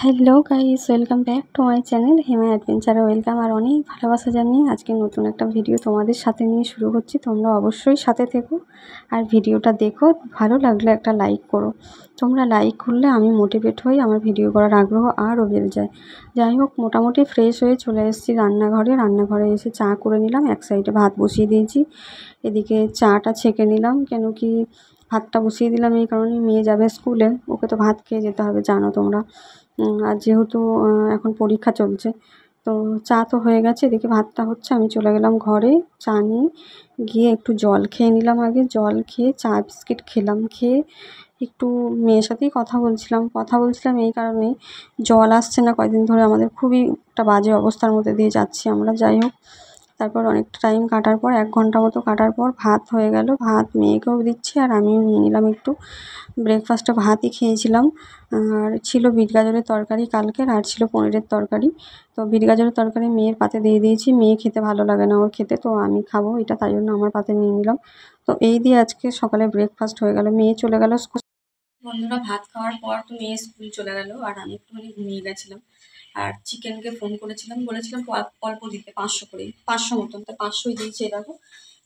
Hello guys, welcome back to my channel Hema অ্যাডভেঞ্চারে welcome. আর অনেক ভালোবাসা জানিয়ে আজকে নতুন একটা ভিডিও তোমাদের সাথে নিয়ে শুরু করছি। তোমরা অবশ্যই সাথে থেকো আর ভিডিওটা দেখো। ভালো লাগলে একটা লাইক করো। তোমরা লাইক করলে আমি মোটিভেট হই, আমার ভিডিও করার আগ্রহ আরও বেড়ে যায়। যাই হোক, মোটামুটি ফ্রেশ হয়ে চলে এসেছি রান্নাঘরে এসে চা করে নিলাম। এক সাইডে ভাত বসিয়ে দিয়েছি, এদিকে চাটা ছেঁকে নিলাম। কেন কি ভাতটা বসিয়ে দিলাম এই কারণে, মেয়ে যাবে স্কুলে, ওকে তো ভাত খেয়ে যেতে হবে জানো তোমরা। আর যেহেতু এখন পরীক্ষা চলছে, তো চা তো হয়ে গেছে, এদিকে ভাতটা হচ্ছে। আমি চলে গেলাম ঘরে, চা নিয়ে গিয়ে একটু জল খেয়ে নিলাম। আগে জল খেয়ে চা বিস্কিট খেলাম। খেয়ে একটু মেয়ের সাথেই কথা বলছিলাম এই কারণে, জল আসছে না কয়দিন ধরে, আমাদের খুবই একটা বাজে অবস্থার মধ্যে দিয়ে যাচ্ছি আমরা। যাই হোক, তারপর অনেকটা টাইম কাটার পর 1 ঘন্টা মতো কাটার পর ভাত হয়ে গেল। ভাত মেয়েকেও দিচ্ছি আর আমিও নিয়ে নিলাম একটু। ব্রেকফাস্টে ভাতই খেয়েছিলাম। আর ছিল বিট গাজরের তরকারি কালকের, আর ছিল পনিরের তরকারি। তো বিট গাজরের তরকারি মেয়ের পাতে দিয়ে দিয়েছি। মেয়ে খেতে ভালো লাগে না ওর খেতে, তো আমি খাবো এটা, তাই জন্য আমার পাতে নিয়ে নিলাম। তো এই দিয়ে আজকে সকালে ব্রেকফাস্ট হয়ে গেল। মেয়ে চলে গেল স্কুল। বন্ধুরা, ভাত খাওয়ার পর তো মেয়ে স্কুল চলে গেল আর আমি একটুখানি ঘুমিয়ে গেছিলাম। আর চিকেনকে ফোন করেছিলাম, বলেছিলাম অল্প দিতে, 500 করে, 500 মতন, তো 500ই দিয়েছি। দেখো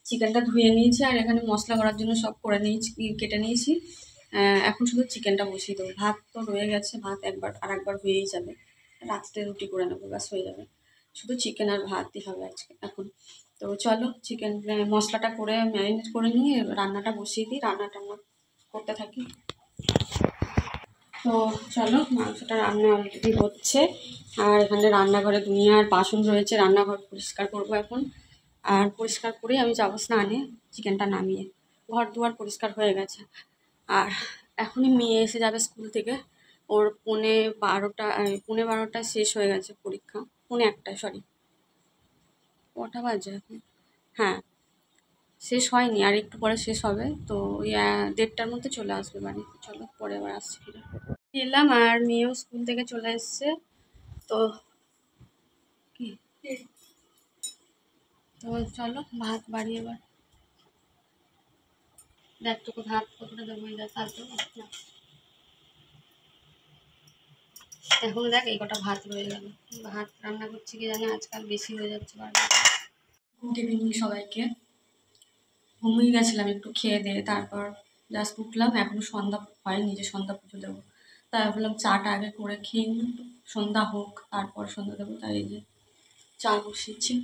চিকেনটা ধুয়ে নিয়েছি আর এখানে মশলা করার জন্য সব করে নিয়েছি, কেটে নিয়েছি। এখন শুধু চিকেনটা বসিয়ে দেবো। ভাত তো রয়ে গেছে, ভাত একবার হয়েই যাবে। রাত্রে রুটি করে নেবো, ব্যাস হয়ে যাবে। শুধু চিকেন আর ভাতই হবে আজকে এখন। তো চলো চিকেন মশলাটা করে ম্যারিনেট করে নিয়ে রান্নাটা বসিয়ে দিই, রান্নাটা করতে থাকি। তো চলো, মাংসটা রান্না অলরেডি হচ্ছে। আর এখানে রান্নাঘরে দুনিয়ার বাসন রয়েছে, রান্নাঘর পরিষ্কার করবো এখন। আর পরিষ্কার করেই আমি যাবো স্নানে, চিকেনটা নামিয়ে। ঘর দুয়ার পরিষ্কার হয়ে গেছে। আর এখনই মেয়ে এসে যাবে স্কুল থেকে। ওর 12:30 শেষ হয়ে গেছে পরীক্ষা। 1:45, সরি, কটা বাজে এখন? হ্যাঁ, শেষ হয়নি, আর একটু পরে শেষ হবে। তো ওই 1:30টার মধ্যে চলে আসবে বাড়ি। চলো পরে আবার আসছি ফিরে। এলাম আর মেয়েও স্কুল থেকে চলে এসছে। তো কি, তো চলো ভাত বাড়ি এবার। দেখ তোকে ভাত কতটা দেবো, এই দেখ ভাত দেবো না। এখন দেখ এই কটা ভাত রয়ে গেল। ভাত রান্না করছি কি জানি আজকাল বেশি হয়ে যাচ্ছে বারবার। গুড ইভিনিং সবাইকে। ঘুমিয়ে গেছিলাম একটু খেয়ে দিয়ে, তারপর জাস্ট উঠলাম। এখনো সন্ধ্যা হয়নি, যে সন্ধ্যা পুজো দেবো। তাই ভাবলাম চাটা আগে করে খেয়ে নিই, সন্ধ্যা হোক তারপর সন্ধ্যা দেবো। তাই এই যে চা বসিয়েছি।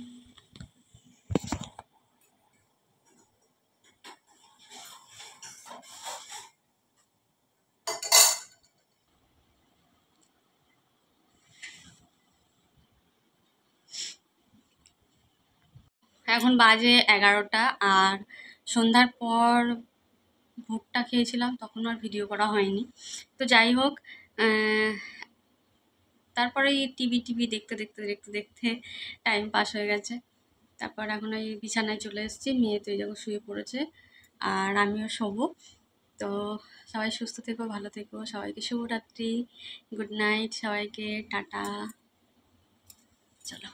এখন বাজে 11টা। আর সন্ধ্যার পর ভোগটা খেয়েছিলাম, তখন আর ভিডিও করা হয়নি। তো যাই হোক, তারপরে এই টিভি দেখতে টাইম পাস হয়ে গেছে। তারপর এখন এই বিছানায় চলে এসেছি, মেয়ে তো এই জায়গায় শুয়ে পড়েছে আর আমিও শোবো। তো সবাই সুস্থ থেকো, ভালো থেকো, সবাইকে শুভরাত্রি, গুড নাইট সবাইকে, টাটা। চলো।